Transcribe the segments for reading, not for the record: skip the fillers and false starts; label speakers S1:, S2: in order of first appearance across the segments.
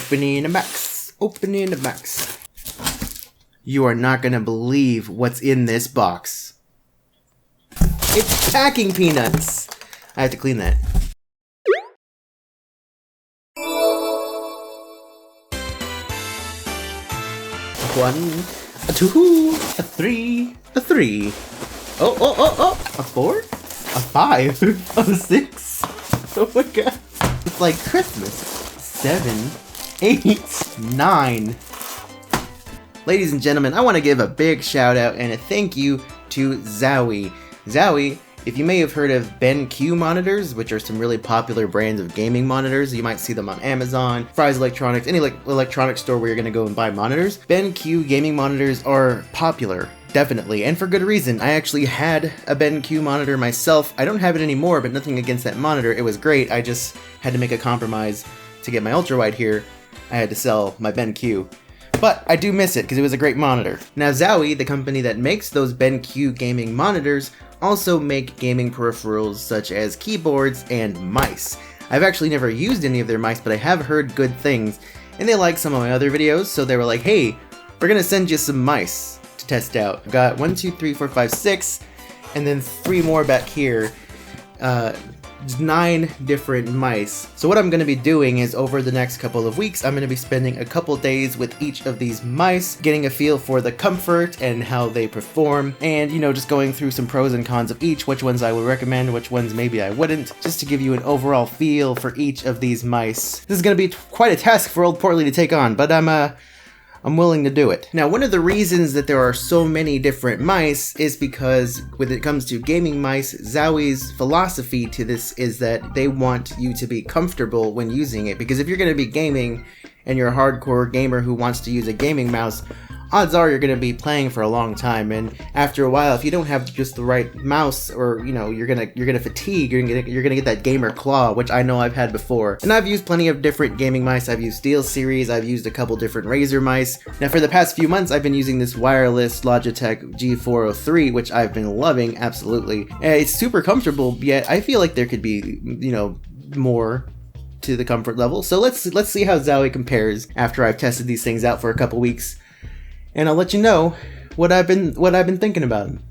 S1: Opening the box. Opening the box. You are not gonna believe what's in this box. It's packing peanuts. I have to clean that. One, a two, a three, a three. Oh, a four, a five, a six. Oh my god. It's like Christmas. 7, 8, 9. Ladies and gentlemen, I want to give a big shout out and a thank you to Zowie. Zowie, if you may have heard of BenQ monitors, which are some really popular brands of gaming monitors, you might see them on Amazon, Fry's Electronics, any electronics store where you're going to go and buy monitors. BenQ gaming monitors are popular, definitely, and for good reason. I actually had a BenQ monitor myself. I don't have it anymore, but nothing against that monitor. It was great. I just had to make a compromise to get my ultrawide here. I had to sell my BenQ. But I do miss it because it was a great monitor. Now Zowie, the company that makes those BenQ gaming monitors, also make gaming peripherals such as keyboards and mice. I've actually never used any of their mice, but I have heard good things, and they like some of my other videos, so they were like, hey, we're gonna send you some mice to test out. I've got 1, 2, 3, 4, 5, 6, and then 3 more back here. 9 different mice. So what I'm going to be doing is over the next couple of weeks, I'm going to be spending a couple days with each of these mice, getting a feel for the comfort and how they perform, and you know, just going through some pros and cons of each, which ones I would recommend, which ones maybe I wouldn't, just to give you an overall feel for each of these mice. This is going to be quite a task for old Portly to take on, but I'm willing to do it. Now, one of the reasons that there are so many different mice is because when it comes to gaming mice, Zowie's philosophy to this is that they want you to be comfortable when using it. Because if you're going to be gaming and you're a hardcore gamer who wants to use a gaming mouse, odds are you're going to be playing for a long time, and after a while, if you don't have just the right mouse, or you know, you're gonna fatigue, you're gonna get that gamer claw, which I know I've had before. And I've used plenty of different gaming mice. I've used Steel Series, I've used a couple different Razer mice. Now for the past few months, I've been using this wireless Logitech G403, which I've been loving, absolutely. It's super comfortable, yet I feel like there could be, you know, more to the comfort level. So let's see how Zowie compares after I've tested these things out for a couple weeks. And I'll let you know what I've been thinking about them.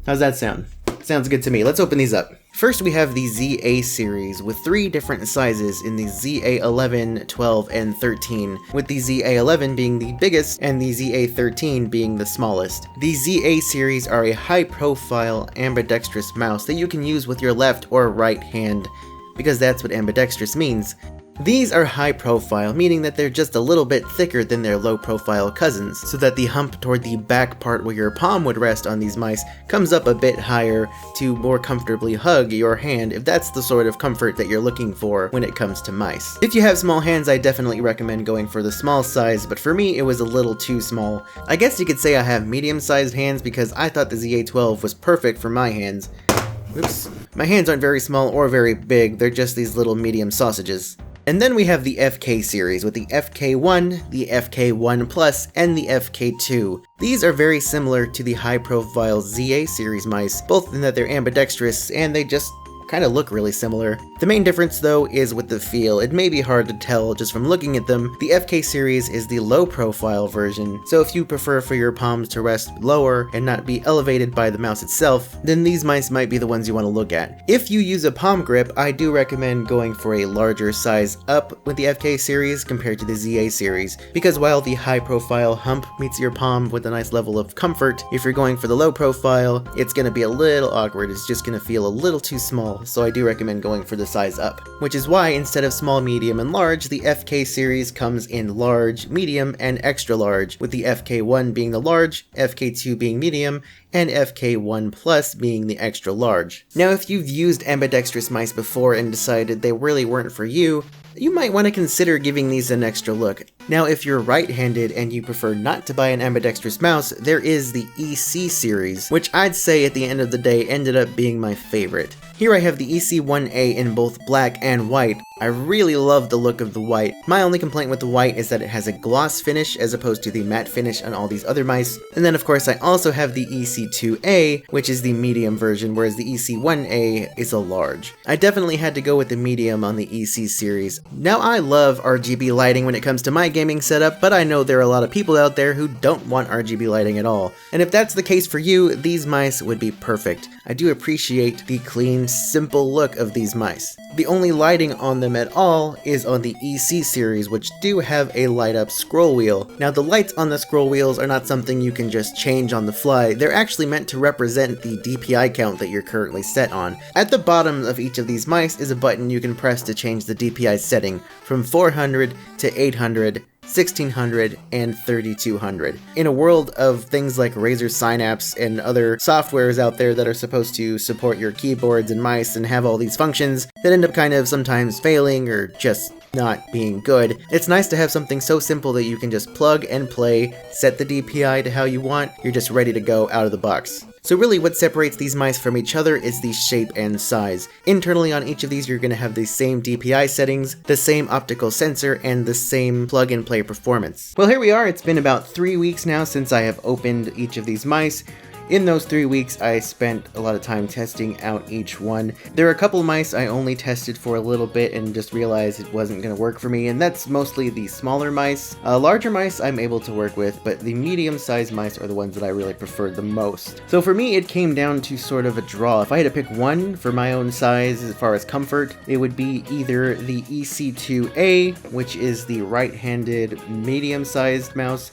S1: How's that sound? Sounds good to me. Let's open these up. First we have the ZA series with 3 different sizes in the ZA11, 12, and 13, with the ZA11 being the biggest and the ZA13 being the smallest. The ZA series are a high-profile ambidextrous mouse that you can use with your left or right hand, because that's what ambidextrous means. These are high profile, meaning that they're just a little bit thicker than their low profile cousins, so that the hump toward the back part where your palm would rest on these mice comes up a bit higher to more comfortably hug your hand if that's the sort of comfort that you're looking for when it comes to mice. If you have small hands, I definitely recommend going for the small size, but for me it was a little too small. I guess you could say I have medium-sized hands because I thought the ZA12 was perfect for my hands. Oops. My hands aren't very small or very big, they're just these little medium sausages. And then we have the FK series with the FK1, the FK1 Plus, and the FK2. These are very similar to the high-profile ZA series mice, both in that they're ambidextrous and they just kind of look really similar. The main difference though is with the feel. It may be hard to tell just from looking at them. The FK series is the low profile version, so if you prefer for your palms to rest lower and not be elevated by the mouse itself, then these mice might be the ones you want to look at. If you use a palm grip, I do recommend going for a larger size up with the FK series compared to the ZA series, because while the high profile hump meets your palm with a nice level of comfort, if you're going for the low profile, it's going to be a little awkward. It's just going to feel a little too small. So I do recommend going for the size up. Which is why instead of small, medium, and large, the FK series comes in large, medium, and extra large, with the FK1 being the large, FK2 being medium, and FK1 Plus being the extra large. Now if you've used ambidextrous mice before and decided they really weren't for you, you might want to consider giving these an extra look. Now if you're right-handed and you prefer not to buy an ambidextrous mouse, there is the EC series, which I'd say at the end of the day ended up being my favorite. Here I have the EC1A in both black and white. I really love the look of the white. My only complaint with the white is that it has a gloss finish as opposed to the matte finish on all these other mice. And then of course I also have the EC2A, which is the medium version, whereas the EC1A is a large. I definitely had to go with the medium on the EC series. Now I love RGB lighting when it comes to my gaming setup, but I know there are a lot of people out there who don't want RGB lighting at all. And if that's the case for you, these mice would be perfect. I do appreciate the clean, simple look of these mice. The only lighting on them at all is on the EC series, which do have a light up scroll wheel. Now the lights on the scroll wheels are not something you can just change on the fly. They're actually meant to represent the DPI count that you're currently set on. At the bottom of each of these mice is a button you can press to change the DPI setting from 400 to 800, 1600, and 3200. In a world of things like Razer Synapse and other softwares out there that are supposed to support your keyboards and mice and have all these functions that end up kind of sometimes failing or just not being good, it's nice to have something so simple that you can just plug and play, set the DPI to how you want, you're just ready to go out of the box. So really what separates these mice from each other is the shape and size. Internally on each of these you're going to have the same DPI settings, the same optical sensor, and the same plug and play performance. Well, here we are. It's been about 3 weeks now since I have opened each of these mice. In those 3 weeks, I spent a lot of time testing out each one. There are a couple mice I only tested for a little bit and just realized it wasn't going to work for me, and that's mostly the smaller mice. Larger mice I'm able to work with, but the medium-sized mice are the ones that I really preferred the most. So for me, it came down to sort of a draw. If I had to pick one for my own size as far as comfort, it would be either the EC2A, which is the right-handed medium-sized mouse,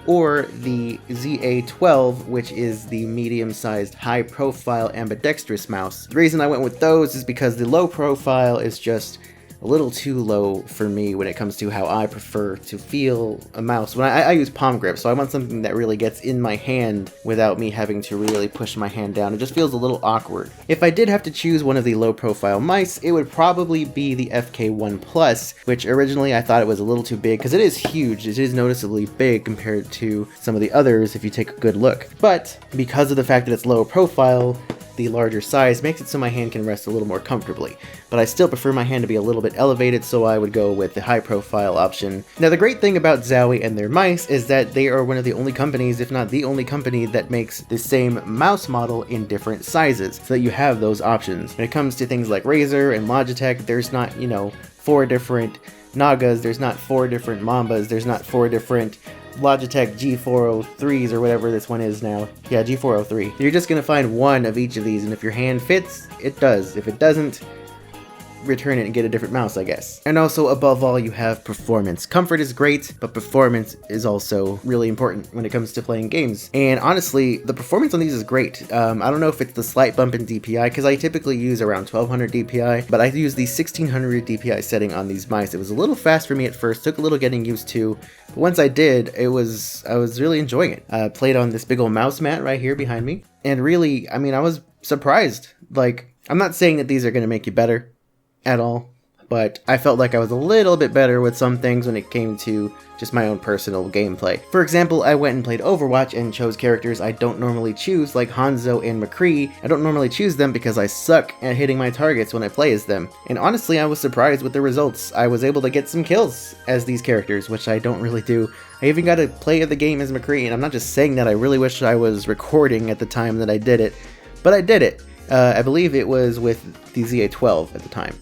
S1: or the ZA12, which is the medium-sized, high-profile ambidextrous mouse. The reason I went with those is because the low profile is just a little too low for me when it comes to how I prefer to feel a mouse. When I use palm grip, so I want something that really gets in my hand without me having to really push my hand down. It just feels a little awkward. If I did have to choose one of the low-profile mice, it would probably be the FK1 Plus, which originally I thought it was a little too big, because it is huge. It is noticeably big compared to some of the others if you take a good look. But because of the fact that it's low profile, the larger size makes it so my hand can rest a little more comfortably. But I still prefer my hand to be a little bit elevated, so I would go with the high profile option. Now the great thing about Zowie and their mice is that they are one of the only companies, if not the only company, that makes the same mouse model in different sizes, so that you have those options. When it comes to things like Razer and Logitech, there's not, 4 different Nagas, there's not 4 different Mambas, there's not 4 different Logitech G403s or whatever this one is now. Yeah, G403. You're just gonna find one of each of these, and if your hand fits, it does. If it doesn't, return it and get a different mouse, I guess. And also, above all, you have performance. Comfort is great, but performance is also really important when it comes to playing games. And honestly, the performance on these is great. I don't know if it's the slight bump in DPI, because I typically use around 1200 DPI, but I use the 1600 DPI setting on these mice. It was a little fast for me at first, took a little getting used to, but once I did, I was really enjoying it. Played on this big old mouse mat right here behind me, and really, I was surprised. Like, I'm not saying that these are going to make you better at all, but I felt like I was a little bit better with some things when it came to just my own personal gameplay. For example, I went and played Overwatch and chose characters I don't normally choose, like Hanzo and McCree. I don't normally choose them because I suck at hitting my targets when I play as them. And honestly, I was surprised with the results. I was able to get some kills as these characters, which I don't really do. I even got to play the game as McCree, and I'm not just saying that. I really wish I was recording at the time that I did it, but I did it. I believe it was with the ZA12 at the time.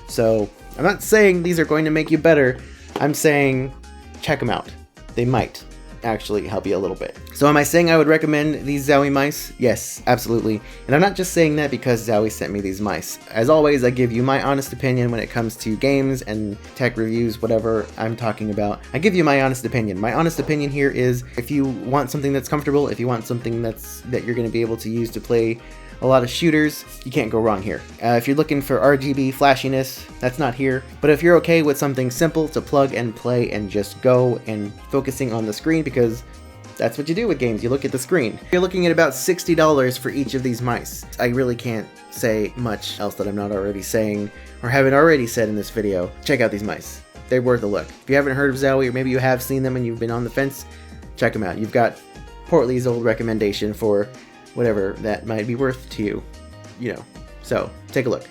S1: So, I'm not saying these are going to make you better, I'm saying check them out. They might actually help you a little bit. So am I saying I would recommend these Zowie mice? Yes, absolutely. And I'm not just saying that because Zowie sent me these mice. As always, I give you my honest opinion when it comes to games and tech reviews, whatever I'm talking about. I give you my honest opinion. My honest opinion here is if you want something that's comfortable, if you want something that you're going to be able to use to play a lot of shooters, you can't go wrong here. If you're looking for RGB flashiness, that's not here. But if you're okay with something simple to plug and play and just go and focusing on the screen, because that's what you do with games, you look at the screen. You're looking at about $60 for each of these mice. I really can't say much else that I'm not already saying or haven't already said in this video. Check out these mice. They're worth a look. If you haven't heard of Zowie, or maybe you have seen them and you've been on the fence, check them out. You've got Portly's old recommendation for whatever that might be worth to you, so take a look.